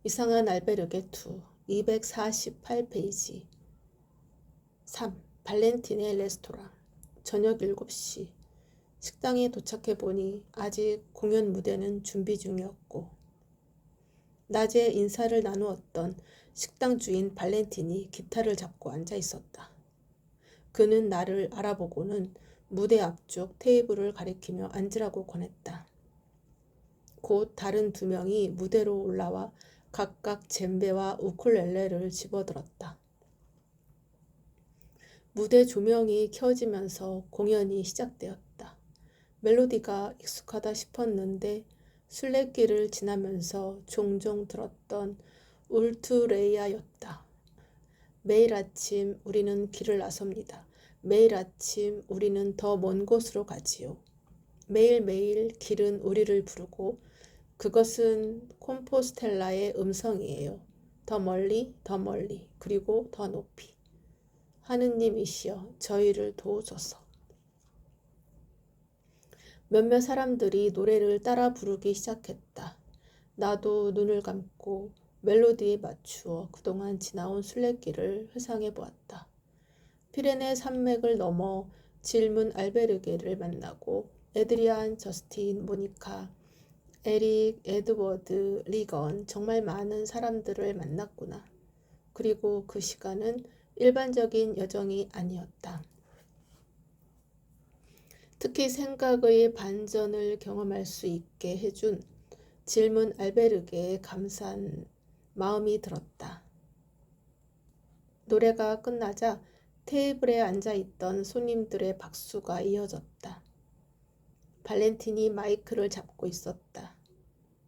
이상한 알베르게 2 248페이지 3. 발렌틴의 레스토랑. 저녁 7시 식당에 도착해 보니 아직 공연 무대는 준비 중이었고 낮에 인사를 나누었던 식당 주인 발렌틴이 기타를 잡고 앉아 있었다. 그는 나를 알아보고는 무대 앞쪽 테이블을 가리키며 앉으라고 권했다. 곧 다른 2명이 무대로 올라와 각각 젬베와 우쿨렐레를 집어들었다. 무대 조명이 켜지면서 공연이 시작되었다. 멜로디가 익숙하다 싶었는데 순례길을 지나면서 종종 들었던 울투레이아였다. 매일 아침 우리는 길을 나섭니다. 매일 아침 우리는 더 먼 곳으로 가지요. 매일매일 길은 우리를 부르고 그것은 콤포스텔라의 음성이에요. 더 멀리, 더 멀리, 그리고 더 높이. 하느님이시여, 저희를 도우소서. 몇몇 사람들이 노래를 따라 부르기 시작했다. 나도 눈을 감고 멜로디에 맞추어 그동안 지나온 순례길을 회상해 보았다. 피레네 산맥을 넘어 질문 알베르게를 만나고 에드리안, 저스틴, 모니카, 에릭, 에드워드, 리건, 정말 많은 사람들을 만났구나. 그리고 그 시간은 일반적인 여정이 아니었다. 특히 생각의 반전을 경험할 수 있게 해준 질문 알베르게에 감사한 마음이 들었다. 노래가 끝나자 테이블에 앉아있던 손님들의 박수가 이어졌다. 발렌틴이 마이크를 잡고 있었다.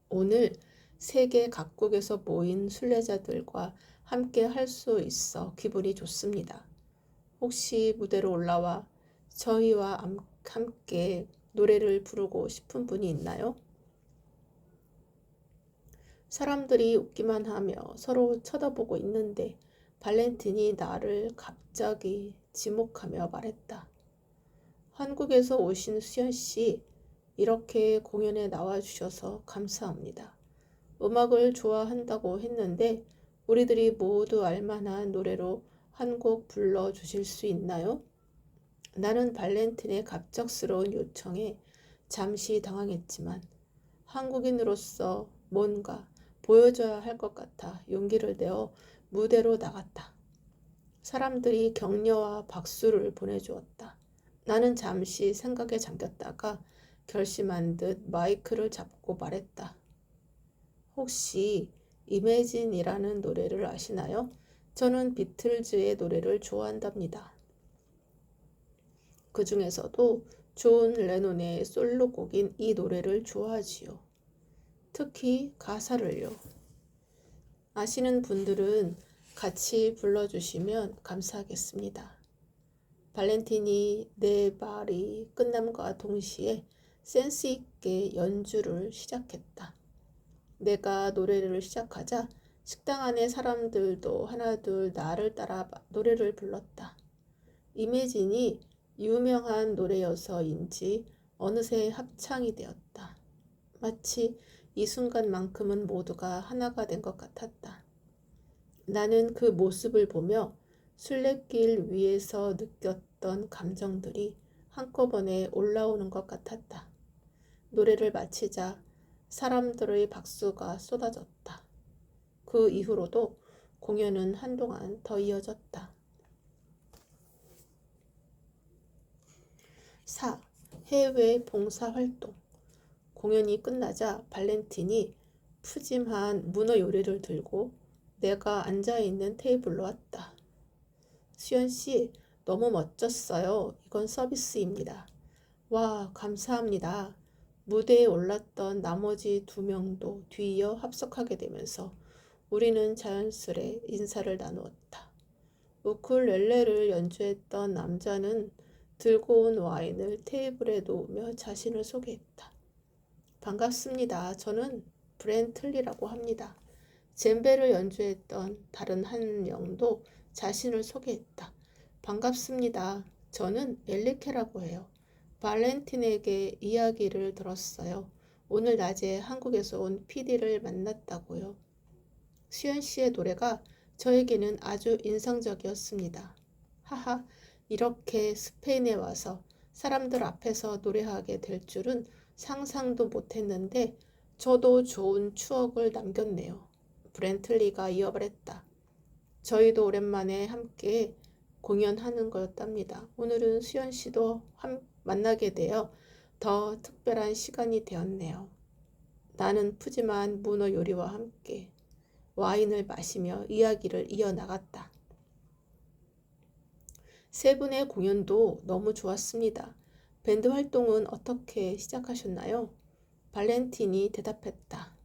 오늘 세계 각국에서 모인 순례자들과 함께 할 수 있어 기분이 좋습니다. 혹시 무대로 올라와 저희와 함께 노래를 부르고 싶은 분이 있나요? 사람들이 웃기만 하며 서로 쳐다보고 있는데 발렌틴이 나를 갑자기 지목하며 말했다. 한국에서 오신 수연 씨, 이렇게 공연에 나와주셔서 감사합니다. 음악을 좋아한다고 했는데 우리들이 모두 알만한 노래로 한 곡 불러주실 수 있나요? 나는 발렌틴의 갑작스러운 요청에 잠시 당황했지만 한국인으로서 뭔가 보여줘야 할 것 같아 용기를 내어 무대로 나갔다. 사람들이 격려와 박수를 보내주었다. 나는 잠시 생각에 잠겼다가 결심한 듯 마이크를 잡고 말했다. 혹시 이매진이라는 노래를 아시나요? 저는 비틀즈의 노래를 좋아한답니다. 그 중에서도 존 레논의 솔로곡인 이 노래를 좋아하지요. 특히 가사를요. 아시는 분들은 같이 불러주시면 감사하겠습니다. 발렌틴이 내 말이 끝남과 동시에 센스 있게 연주를 시작했다. 내가 노래를 시작하자 식당 안의 사람들도 하나둘 나를 따라 노래를 불렀다. 이매진이 유명한 노래여서인지 어느새 합창이 되었다. 마치 이 순간만큼은 모두가 하나가 된 것 같았다. 나는 그 모습을 보며 순례길 위에서 느꼈던 감정들이 한꺼번에 올라오는 것 같았다. 노래를 마치자 사람들의 박수가 쏟아졌다. 그 이후로도 공연은 한동안 더 이어졌다. 4. 해외 봉사활동. 공연이 끝나자 발렌틴이 푸짐한 문어 요리를 들고 내가 앉아있는 테이블로 왔다. 수연씨, 너무 멋졌어요. 이건 서비스입니다. 와, 감사합니다. 무대에 올랐던 나머지 2명도 뒤이어 합석하게 되면서 우리는 자연스레 인사를 나누었다. 우쿨렐레를 연주했던 남자는 들고 온 와인을 테이블에 놓으며 자신을 소개했다. 반갑습니다. 저는 브렌틀리라고 합니다. 젬베를 연주했던 다른 한 명도 자신을 소개했다. 반갑습니다. 저는 엘리케라고 해요. 발렌틴에게 이야기를 들었어요. 오늘 낮에 한국에서 온 PD를 만났다고요. 수연 씨의 노래가 저에게는 아주 인상적이었습니다. 하하, 이렇게 스페인에 와서 사람들 앞에서 노래하게 될 줄은 상상도 못했는데 저도 좋은 추억을 남겼네요. 브렌틀리가 이어말했다. 저희도 오랜만에 함께 공연하는 거였답니다. 오늘은 수연 씨도 만나게 되어 더 특별한 시간이 되었네요. 나는 푸짐한 문어 요리와 함께 와인을 마시며 이야기를 이어나갔다. 세 분의 공연도 너무 좋았습니다. 밴드 활동은 어떻게 시작하셨나요? 발렌틴이 대답했다.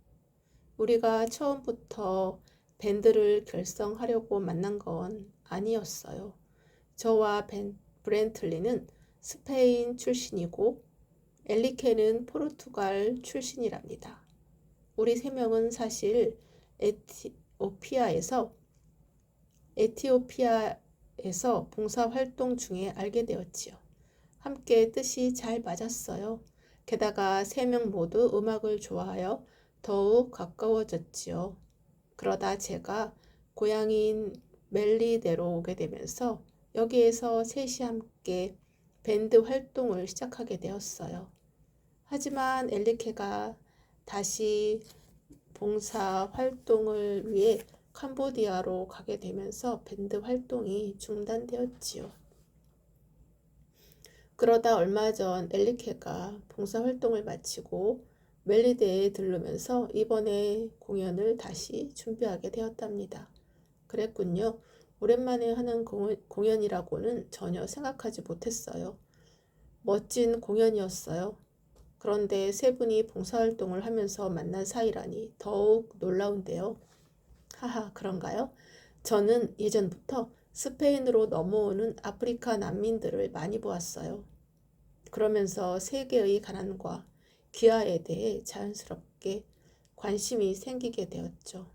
우리가 처음부터 밴드를 결성하려고 만난 건 아니었어요. 저와 브렌틀리는 스페인 출신이고 엘리케는 포르투갈 출신이랍니다. 우리 세 명은 사실 에티오피아에서 봉사활동 중에 알게 되었지요. 함께 뜻이 잘 맞았어요. 게다가 세 명 모두 음악을 좋아하여 더욱 가까워졌지요. 그러다 제가 고향인 멜리데로 오게 되면서 여기에서 셋이 함께 밴드 활동을 시작하게 되었어요. 하지만 엘리케가 다시 봉사 활동을 위해 캄보디아로 가게 되면서 밴드 활동이 중단되었지요. 그러다 얼마 전 엘리케가 봉사 활동을 마치고 멜리데에 들르면서 이번에 공연을 다시 준비하게 되었답니다. 그랬군요. 오랜만에 하는 공연이라고는 전혀 생각하지 못했어요. 멋진 공연이었어요. 그런데 세 분이 봉사활동을 하면서 만난 사이라니 더욱 놀라운데요. 하하, 그런가요? 저는 예전부터 스페인으로 넘어오는 아프리카 난민들을 많이 보았어요. 그러면서 세계의 가난과 기아에 대해 자연스럽게 관심이 생기게 되었죠.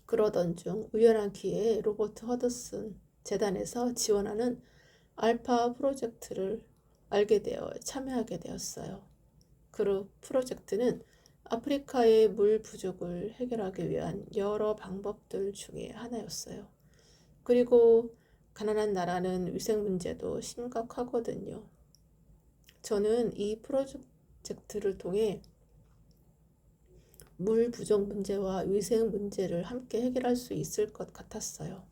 그러던 중 우연한 기회에 로버트 허드슨 재단에서 지원하는 알파 프로젝트를 알게 되어 참여하게 되었어요. 그 프로젝트는 아프리카의 물 부족을 해결하기 위한 여러 방법들 중에 하나였어요. 그리고 가난한 나라는 위생 문제도 심각하거든요. 저는 이 프로젝트를 통해 물 부족 문제와 위생 문제를 함께 해결할 수 있을 것 같았어요.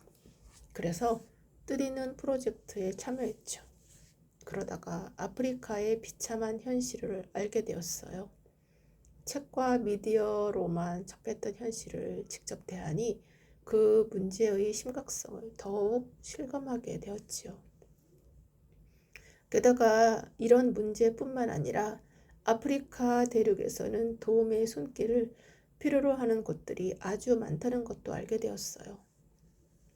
그래서 뜻있는 프로젝트에 참여했죠. 그러다가 아프리카의 비참한 현실을 알게 되었어요. 책과 미디어로만 접했던 현실을 직접 대하니 그 문제의 심각성을 더욱 실감하게 되었지요. 게다가 이런 문제뿐만 아니라 아프리카 대륙에서는 도움의 손길을 필요로 하는 곳들이 아주 많다는 것도 알게 되었어요.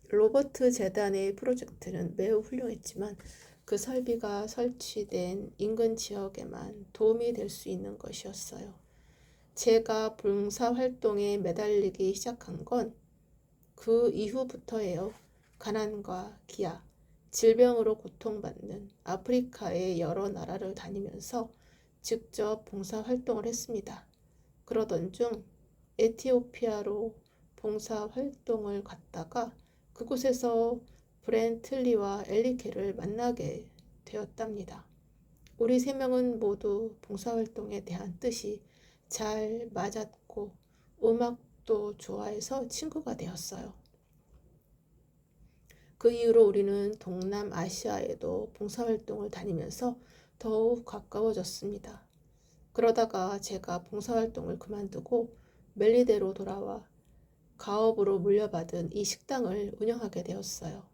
로버트 재단의 프로젝트는 매우 훌륭했지만 그 설비가 설치된 인근 지역에만 도움이 될 수 있는 것이었어요. 제가 봉사활동에 매달리기 시작한 건 그 이후부터예요. 가난과 기아, 질병으로 고통받는 아프리카의 여러 나라를 다니면서 직접 봉사활동을 했습니다. 그러던 중 에티오피아로 봉사활동을 갔다가 그곳에서 브렌틀리와 엘리케를 만나게 되었답니다. 우리 세 명은 모두 봉사활동에 대한 뜻이 잘 맞았고 음악도 좋아해서 친구가 되었어요. 그 이후로 우리는 동남아시아에도 봉사활동을 다니면서 더욱 가까워졌습니다. 그러다가 제가 봉사활동을 그만두고 멜리데로 돌아와 가업으로 물려받은 이 식당을 운영하게 되었어요.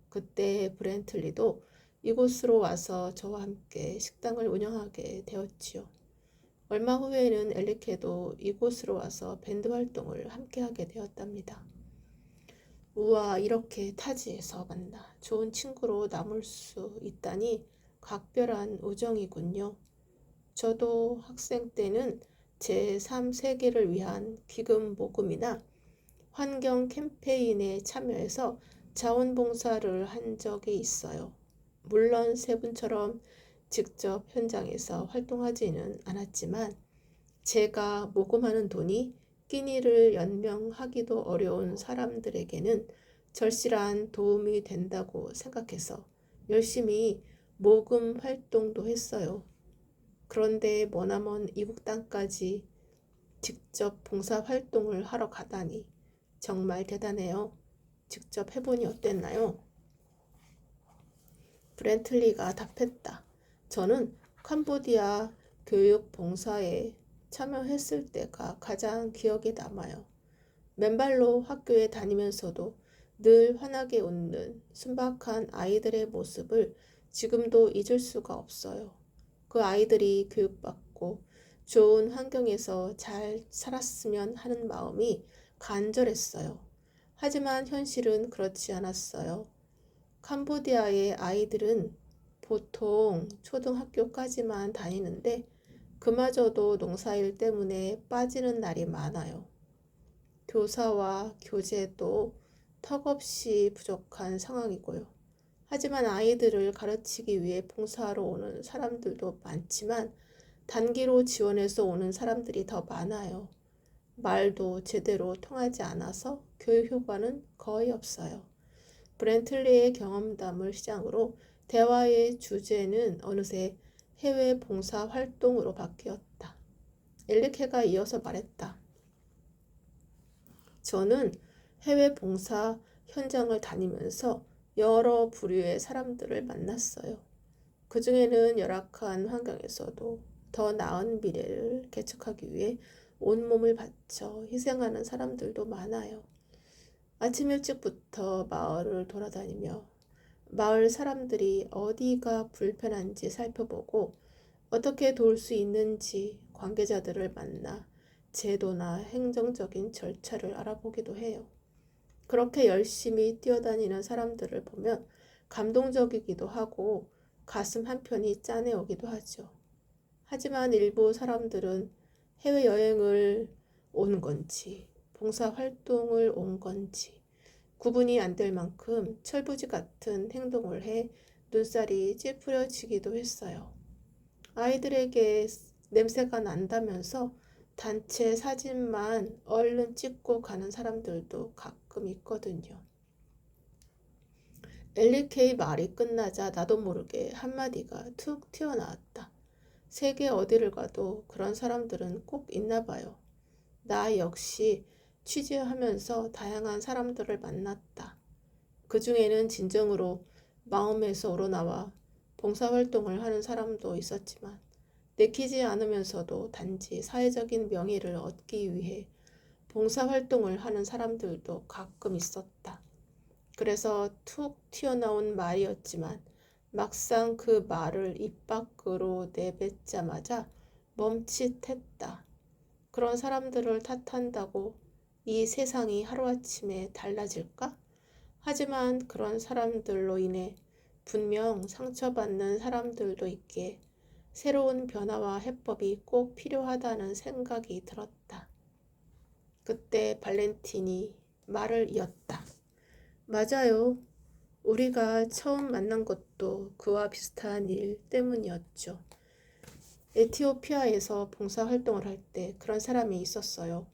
그때 브렌틀리도 이곳으로 와서 저와 함께 식당을 운영하게 되었지요. 얼마 후에는 엘리케도 이곳으로 와서 밴드 활동을 함께하게 되었답니다. 우와, 이렇게 타지에서 만나 좋은 친구로 남을 수 있다니 각별한 우정이군요. 저도 학생 때는 제3세계를 위한 기금 모금이나 환경 캠페인에 참여해서 자원봉사를 한 적이 있어요. 물론 세 분처럼 직접 현장에서 활동하지는 않았지만 제가 모금하는 돈이 끼니를 연명하기도 어려운 사람들에게는 절실한 도움이 된다고 생각해서 열심히 모금 활동도 했어요. 그런데 머나먼 이국 땅까지 직접 봉사 활동을 하러 가다니 정말 대단해요. 직접 해보니 어땠나요? 브렌틀리가 답했다. 저는 캄보디아 교육 봉사에 참여했을 때가 가장 기억에 남아요. 맨발로 학교에 다니면서도 늘 환하게 웃는 순박한 아이들의 모습을 지금도 잊을 수가 없어요. 그 아이들이 교육받고 좋은 환경에서 잘 살았으면 하는 마음이 간절했어요. 하지만 현실은 그렇지 않았어요. 캄보디아의 아이들은 보통 초등학교까지만 다니는데 그마저도 농사일 때문에 빠지는 날이 많아요. 교사와 교재도 턱없이 부족한 상황이고요. 하지만 아이들을 가르치기 위해 봉사하러 오는 사람들도 많지만 단기로 지원해서 오는 사람들이 더 많아요. 말도 제대로 통하지 않아서 교육 효과는 거의 없어요. 브렌틀리의 경험담을 시작으로 대화의 주제는 어느새 해외 봉사 활동으로 바뀌었다. 엘리케가 이어서 말했다. 저는 해외 봉사 현장을 다니면서 여러 부류의 사람들을 만났어요. 그 중에는 열악한 환경에서도 더 나은 미래를 개척하기 위해 온몸을 바쳐 희생하는 사람들도 많아요. 아침 일찍부터 마을을 돌아다니며 마을 사람들이 어디가 불편한지 살펴보고 어떻게 도울 수 있는지 관계자들을 만나 제도나 행정적인 절차를 알아보기도 해요. 그렇게 열심히 뛰어다니는 사람들을 보면 감동적이기도 하고 가슴 한편이 짠해오기도 하죠. 하지만 일부 사람들은 해외여행을 온 건지 봉사활동을 온 건지 구분이 안 될 만큼 철부지 같은 행동을 해 눈살이 찌푸려지기도 했어요. 아이들에게 냄새가 난다면서 단체 사진만 얼른 찍고 가는 사람들도 가끔 있거든요. 엘리케이 말이 끝나자 나도 모르게 한마디가 툭 튀어나왔다. 세계 어디를 가도 그런 사람들은 꼭 있나 봐요. 나 역시 취재하면서 다양한 사람들을 만났다. 그 중에는 진정으로 마음에서 우러나와 봉사활동을 하는 사람도 있었지만 내키지 않으면서도 단지 사회적인 명예를 얻기 위해 봉사활동을 하는 사람들도 가끔 있었다. 그래서 툭 튀어나온 말이었지만 막상 그 말을 입 밖으로 내뱉자마자 멈칫했다. 그런 사람들을 탓한다고 이 세상이 하루아침에 달라질까? 하지만 그런 사람들로 인해 분명 상처받는 사람들도 있기에 새로운 변화와 해법이 꼭 필요하다는 생각이 들었다. 그때 발렌틴이 말을 이었다. 맞아요. 우리가 처음 만난 것도 그와 비슷한 일 때문이었죠. 에티오피아에서 봉사활동을 할 때 그런 사람이 있었어요.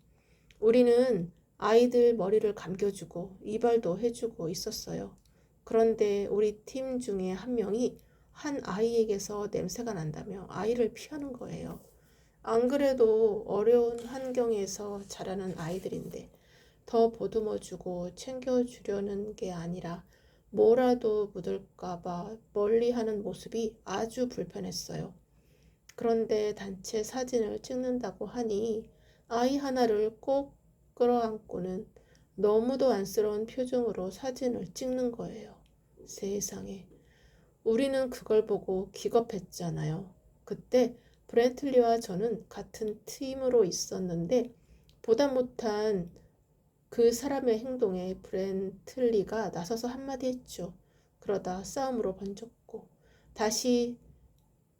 우리는 아이들 머리를 감겨주고 이발도 해주고 있었어요. 그런데 우리 팀 중에 한 명이 한 아이에게서 냄새가 난다며 아이를 피하는 거예요. 안 그래도 어려운 환경에서 자라는 아이들인데 더 보듬어주고 챙겨주려는 게 아니라 뭐라도 묻을까봐 멀리하는 모습이 아주 불편했어요. 그런데 단체 사진을 찍는다고 하니 아이 하나를 꼭 끌어안고는 너무도 안쓰러운 표정으로 사진을 찍는 거예요. 세상에. 우리는 그걸 보고 기겁했잖아요. 그때 브렌틀리와 저는 같은 팀으로 있었는데 보다 못한 그 사람의 행동에 브렌틀리가 나서서 한마디 했죠. 그러다 싸움으로 번졌고 다시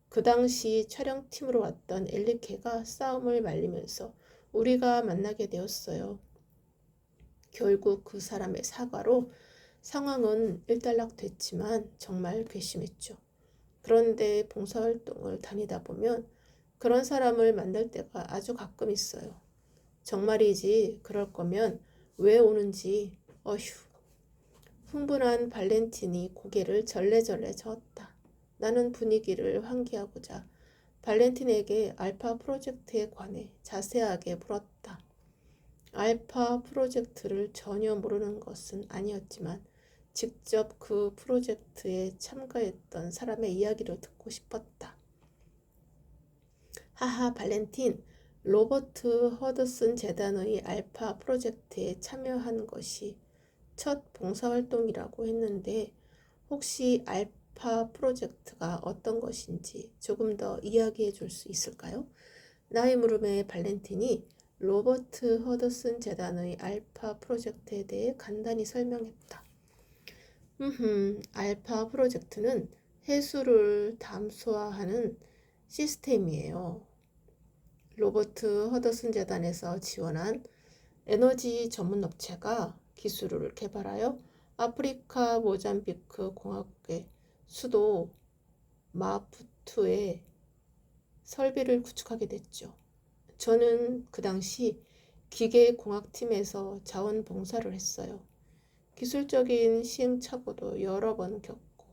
그 당시 촬영팀으로 왔던 엘리케가 싸움을 말리면서 우리가 만나게 되었어요. 결국 그 사람의 사과로 상황은 일단락됐지만 정말 괘씸했죠. 그런데 봉사활동을 다니다 보면 그런 사람을 만날 때가 아주 가끔 있어요. 정말이지. 그럴 거면 왜 오는지. 어휴. 흥분한 발렌틴이 고개를 절레절레 저었다. 나는 분위기를 환기하고자 발렌틴에게 알파 프로젝트에 관해 자세하게 물었다. 알파 프로젝트를 전혀 모르는 것은 아니었지만 직접 그 프로젝트에 참가했던 사람의 이야기를 듣고 싶었다. 하하, 발렌틴, 로버트 허드슨 재단의 알파 프로젝트에 참여한 것이 첫 봉사활동이라고 했는데 혹시 알파 프로젝트가 어떤 것인지 조금 더 이야기해 줄 수 있을까요? 나의 물음에 발렌틴이 로버트 허드슨 재단의 알파 프로젝트에 대해 간단히 설명했다. 알파 프로젝트는 해수를 담수화하는 시스템이에요. 로버트 허드슨 재단에서 지원한 에너지 전문 업체가 기술을 개발하여 아프리카 모잠비크 공화국의 수도 마푸투에 설비를 구축하게 됐죠. 저는 그 당시 기계공학팀에서 자원봉사를 했어요. 기술적인 시행착오도 여러 번 겪고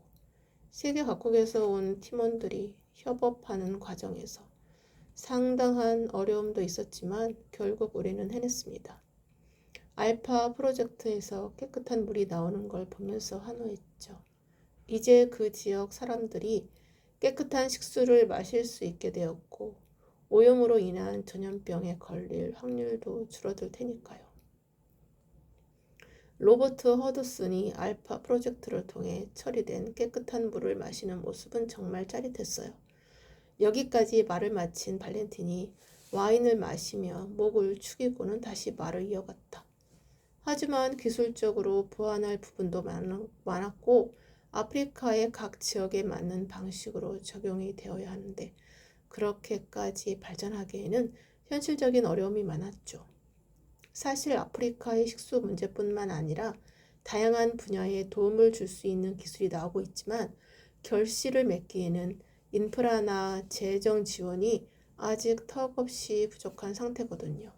세계 각국에서 온 팀원들이 협업하는 과정에서 상당한 어려움도 있었지만 결국 우리는 해냈습니다. 알파 프로젝트에서 깨끗한 물이 나오는 걸 보면서 한호했죠. 이제 그 지역 사람들이 깨끗한 식수를 마실 수 있게 되었고 오염으로 인한 전염병에 걸릴 확률도 줄어들 테니까요. 로버트 허드슨이 알파 프로젝트를 통해 처리된 깨끗한 물을 마시는 모습은 정말 짜릿했어요. 여기까지 말을 마친 발렌틴이 와인을 마시며 목을 축이고는 다시 말을 이어갔다. 하지만 기술적으로 보완할 부분도 많았고 아프리카의 각 지역에 맞는 방식으로 적용이 되어야 하는데 그렇게까지 발전하기에는 현실적인 어려움이 많았죠. 사실 아프리카의 식수 문제뿐만 아니라 다양한 분야에 도움을 줄 수 있는 기술이 나오고 있지만 결실을 맺기에는 인프라나 재정 지원이 아직 턱없이 부족한 상태거든요.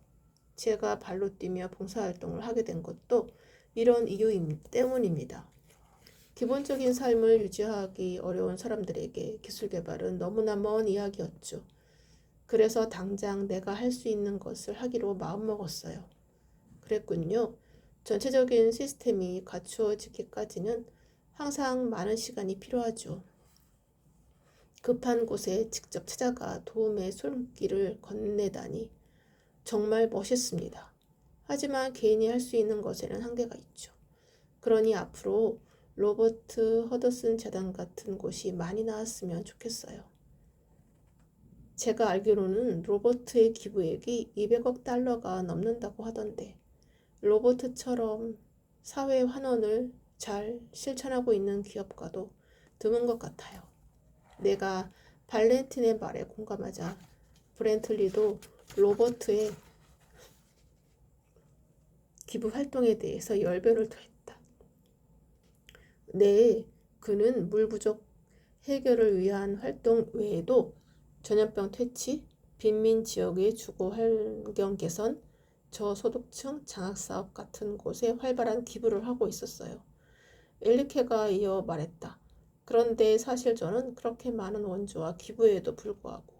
제가 발로 뛰며 봉사활동을 하게 된 것도 이런 이유 때문입니다. 기본적인 삶을 유지하기 어려운 사람들에게 기술 개발은 너무나 먼 이야기였죠. 그래서 당장 내가 할 수 있는 것을 하기로 마음먹었어요. 그랬군요. 전체적인 시스템이 갖추어지기까지는 항상 많은 시간이 필요하죠. 급한 곳에 직접 찾아가 도움의 손길을 건네다니 정말 멋있습니다. 하지만 개인이 할 수 있는 것에는 한계가 있죠. 그러니 앞으로 로버트 허드슨 재단 같은 곳이 많이 나왔으면 좋겠어요. 제가 알기로는 로버트의 기부액이 200억 달러가 넘는다고 하던데 로버트처럼 사회 환원을 잘 실천하고 있는 기업가도 드문 것 같아요. 내가 발렌틴의 말에 공감하자 브렌틀리도 로버트의 기부 활동에 대해서 열변을 토했다. 네, 그는 물 부족 해결을 위한 활동 외에도 전염병 퇴치, 빈민 지역의 주거 환경 개선, 저소득층 장학사업 같은 곳에 활발한 기부를 하고 있었어요. 엘리케가 이어 말했다. 그런데 사실 저는 그렇게 많은 원조와 기부에도 불구하고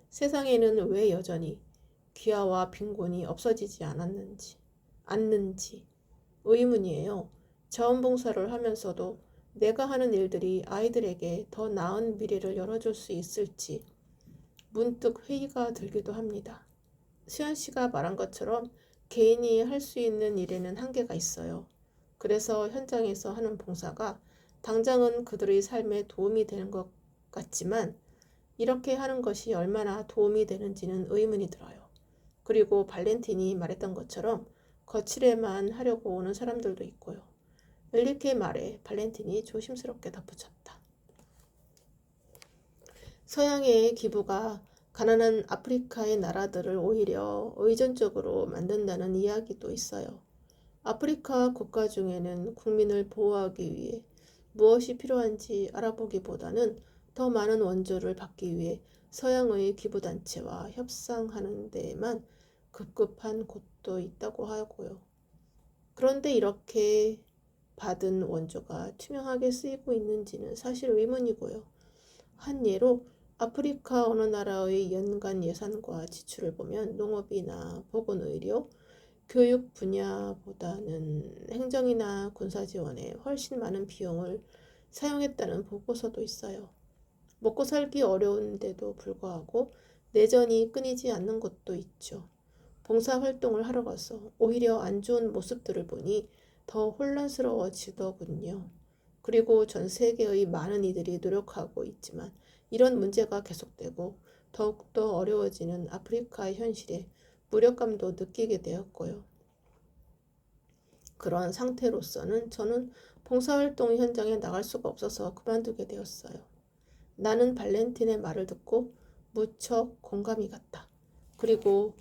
세상에는 왜 여전히 귀하와 빈곤이 없어지지 않는지 의문이에요. 자원봉사를 하면서도 내가 하는 일들이 아이들에게 더 나은 미래를 열어줄 수 있을지 문득 회의가 들기도 합니다. 수연 씨가 말한 것처럼 개인이 할 수 있는 일에는 한계가 있어요. 그래서 현장에서 하는 봉사가 당장은 그들의 삶에 도움이 되는 것 같지만 이렇게 하는 것이 얼마나 도움이 되는지는 의문이 들어요. 그리고 발렌틴이 말했던 것처럼 거칠에만 하려고 오는 사람들도 있고요. 엘리케의 말에 발렌틴이 조심스럽게 덧붙였다. 서양의 기부가 가난한 아프리카의 나라들을 오히려 의존적으로 만든다는 이야기도 있어요. 아프리카 국가 중에는 국민을 보호하기 위해 무엇이 필요한지 알아보기보다는 더 많은 원조를 받기 위해 서양의 기부단체와 협상하는 데에만 급급한 곳도 있다고 하고요. 그런데 이렇게 받은 원조가 투명하게 쓰이고 있는지는 사실 의문이고요. 한 예로 아프리카 어느 나라의 연간 예산과 지출을 보면 농업이나 보건의료, 교육 분야보다는 행정이나 군사 지원에 훨씬 많은 비용을 사용했다는 보고서도 있어요. 먹고 살기 어려운데도 불구하고 내전이 끊이지 않는 곳도 있죠. 봉사활동을 하러 가서 오히려 안 좋은 모습들을 보니 더 혼란스러워지더군요. 그리고 전 세계의 많은 이들이 노력하고 있지만 이런 문제가 계속되고 더욱더 어려워지는 아프리카의 현실에 무력감도 느끼게 되었고요. 그런 상태로서는 저는 봉사활동 현장에 나갈 수가 없어서 그만두게 되었어요. 나는 발렌틴의 말을 듣고 무척 공감이 갔다. 그리고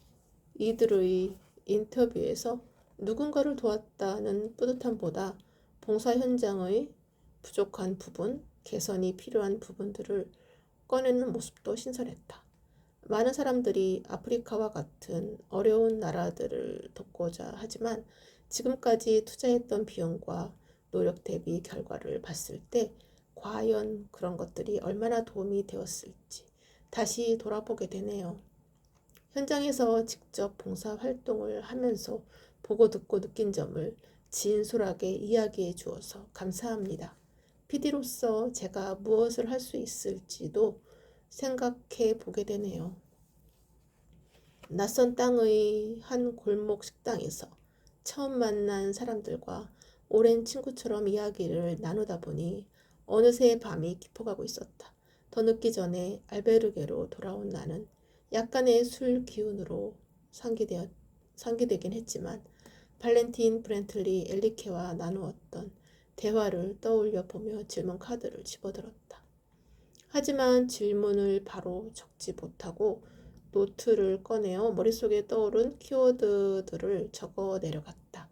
이들의 인터뷰에서 누군가를 도왔다는 뿌듯함보다 봉사 현장의 부족한 부분, 개선이 필요한 부분들을 꺼내는 모습도 신선했다. 많은 사람들이 아프리카와 같은 어려운 나라들을 돕고자 하지만 지금까지 투자했던 비용과 노력 대비 결과를 봤을 때 과연 그런 것들이 얼마나 도움이 되었을지 다시 돌아보게 되네요. 현장에서 직접 봉사활동을 하면서 보고 듣고 느낀 점을 진솔하게 이야기해 주어서 감사합니다. PD로서 제가 무엇을 할 수 있을지도 생각해 보게 되네요. 낯선 땅의 한 골목 식당에서 처음 만난 사람들과 오랜 친구처럼 이야기를 나누다 보니 어느새 밤이 깊어가고 있었다. 더 늦기 전에 알베르게로 돌아온 나는 약간의 술 기운으로 상기되긴 했지만 발렌틴 브렌틀리 엘리케와 나누었던 대화를 떠올려 보며 질문 카드를 집어들었다. 하지만 질문을 바로 적지 못하고 노트를 꺼내어 머릿속에 떠오른 키워드들을 적어 내려갔다.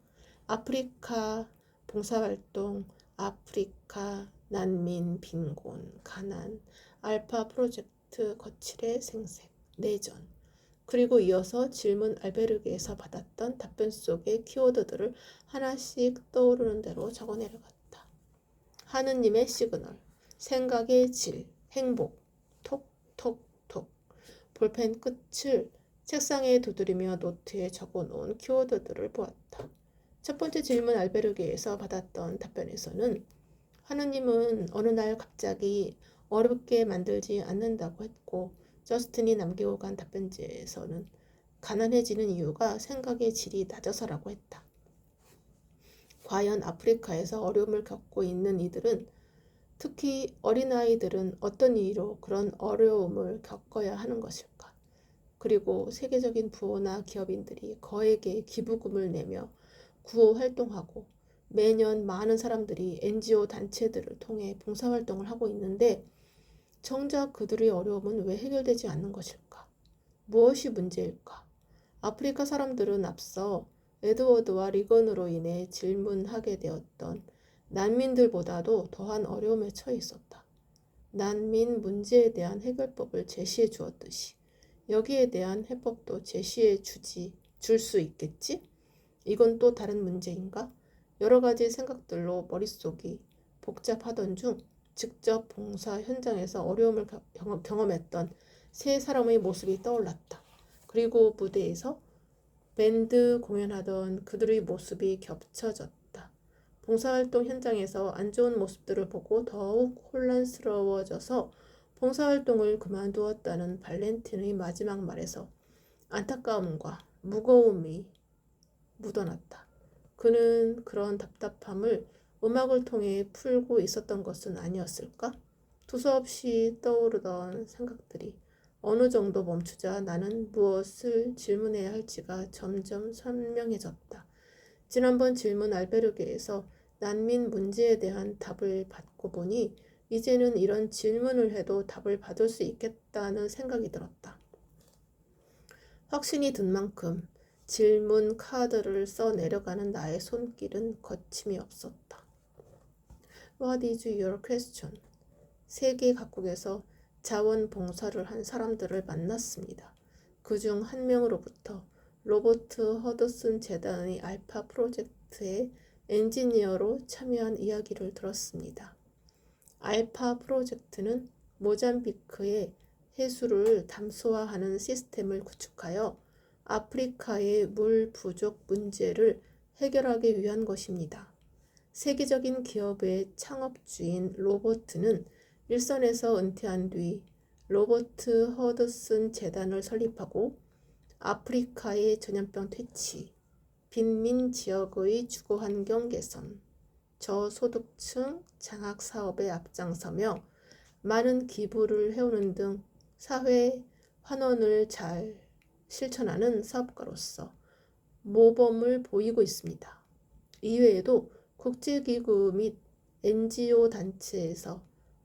아프리카 봉사활동, 아프리카 난민 빈곤, 가난, 알파 프로젝트 거칠의 생색, 내전. 그리고 이어서 질문 알베르게에서 받았던 답변 속의 키워드들을 하나씩 떠오르는 대로 적어 내려갔다. 하느님의 시그널, 생각의 질, 행복, 톡톡톡. 볼펜 끝을 책상에 두드리며 노트에 적어놓은 키워드들을 보았다. 첫 번째 질문 알베르게에서 받았던 답변에서는 하느님은 어느 날 갑자기 어렵게 만들지 않는다고 했고 저스틴이 남기고 간 답변지에서는 가난해지는 이유가 생각의 질이 낮아서라고 했다. 과연 아프리카에서 어려움을 겪고 있는 이들은 특히 어린아이들은 어떤 이유로 그런 어려움을 겪어야 하는 것일까? 그리고 세계적인 부호나 기업인들이 거액의 기부금을 내며 구호 활동하고 매년 많은 사람들이 NGO 단체들을 통해 봉사활동을 하고 있는데 정작 그들의 어려움은 왜 해결되지 않는 것일까? 무엇이 문제일까? 아프리카 사람들은 앞서 에드워드와 리건으로 인해 질문하게 되었던 난민들보다도 더한 어려움에 처해 있었다. 난민 문제에 대한 해결법을 제시해 주었듯이 여기에 대한 해법도 제시해 줄 수 있겠지? 이건 또 다른 문제인가? 여러 가지 생각들로 머릿속이 복잡하던 중 직접 봉사 현장에서 어려움을 경험했던 세 사람의 모습이 떠올랐다. 그리고 무대에서 밴드 공연하던 그들의 모습이 겹쳐졌다. 봉사활동 현장에서 안 좋은 모습들을 보고 더욱 혼란스러워져서 봉사활동을 그만두었다는 발렌틴의 마지막 말에서 안타까움과 무거움이 묻어났다. 그는 그런 답답함을 음악을 통해 풀고 있었던 것은 아니었을까? 두서없이 떠오르던 생각들이 어느 정도 멈추자 나는 무엇을 질문해야 할지가 점점 선명해졌다. 지난번 질문 알베르게에서 난민 문제에 대한 답을 받고 보니 이제는 이런 질문을 해도 답을 받을 수 있겠다는 생각이 들었다. 확신이 든 만큼 질문 카드를 써 내려가는 나의 손길은 거침이 없었다. What is your question? 세계 각국에서 자원봉사를 한 사람들을 만났습니다. 그중 한 명으로부터 로버트 허드슨 재단의 알파 프로젝트에 엔지니어로 참여한 이야기를 들었습니다. 알파 프로젝트는 모잠비크의 해수를 담소화하는 시스템을 구축하여 아프리카의 물 부족 문제를 해결하기 위한 것입니다. 세계적인 기업의 창업주인 로버트는 일선에서 은퇴한 뒤 로버트 허드슨 재단을 설립하고 아프리카의 전염병 퇴치, 빈민 지역의 주거환경 개선, 저소득층 장학 사업에 앞장서며 많은 기부를 해오는 등 사회 환원을 잘 실천하는 사업가로서 모범을 보이고 있습니다. 이외에도 국제기구 및 NGO 단체에서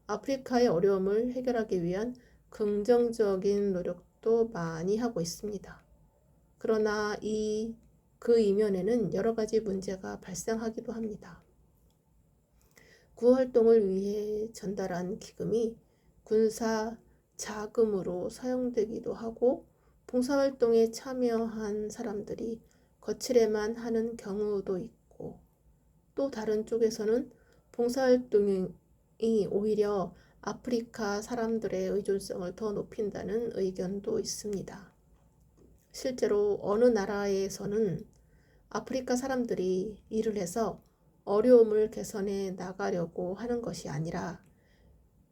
아프리카의 어려움을 해결하기 위한 긍정적인 노력도 많이 하고 있습니다. 그러나 그 이면에는 여러 가지 문제가 발생하기도 합니다. 구호활동을 위해 전달한 기금이 군사 자금으로 사용되기도 하고 봉사활동에 참여한 사람들이 거칠에만 하는 경우도 있고 또 다른 쪽에서는 봉사활동이 오히려 아프리카 사람들의 의존성을 더 높인다는 의견도 있습니다. 실제로 어느 나라에서는 아프리카 사람들이 일을 해서 어려움을 개선해 나가려고 하는 것이 아니라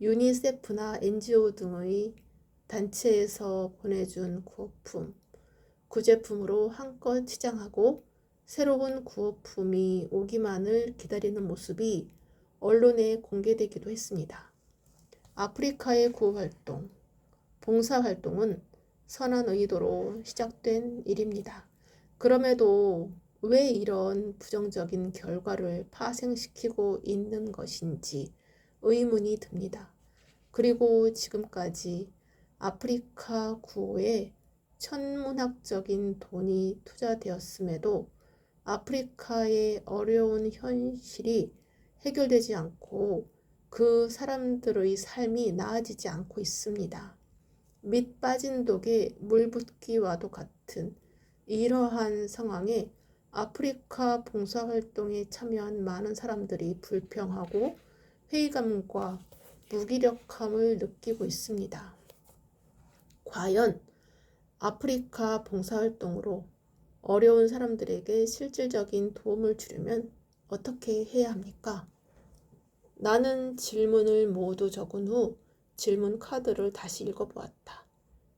유니세프나 NGO 등의 단체에서 보내준 구호품, 구제품으로 한껏 치장하고 새로운 구호품이 오기만을 기다리는 모습이 언론에 공개되기도 했습니다. 아프리카의 구호활동, 봉사활동은 선한 의도로 시작된 일입니다. 그럼에도 왜 이런 부정적인 결과를 파생시키고 있는 것인지 의문이 듭니다. 그리고 지금까지 아프리카 구호에 천문학적인 돈이 투자되었음에도 아프리카의 어려운 현실이 해결되지 않고 그 사람들의 삶이 나아지지 않고 있습니다. 밑 빠진 독에 물 붓기와도 같은 이러한 상황에 아프리카 봉사활동에 참여한 많은 사람들이 불평하고 회의감과 무기력함을 느끼고 있습니다. 과연 아프리카 봉사활동으로 어려운 사람들에게 실질적인 도움을 주려면 어떻게 해야 합니까? 나는 질문을 모두 적은 후 질문 카드를 다시 읽어보았다.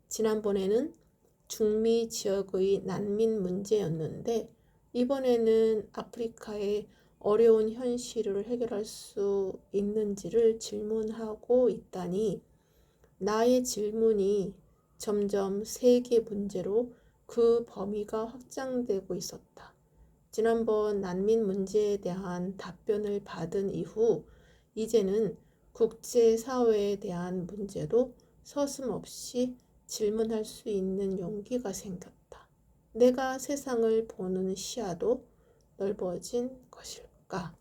지난번에는 중미 지역의 난민 문제였는데 이번에는 아프리카의 어려운 현실을 해결할 수 있는지를 질문하고 있다니 나의 질문이 점점 세계 문제로 그 범위가 확장되고 있었다. 지난번 난민 문제에 대한 답변을 받은 이후 이제는 국제사회에 대한 문제도 서슴없이 질문할 수 있는 용기가 생겼다. 내가 세상을 보는 시야도 넓어진 것일까?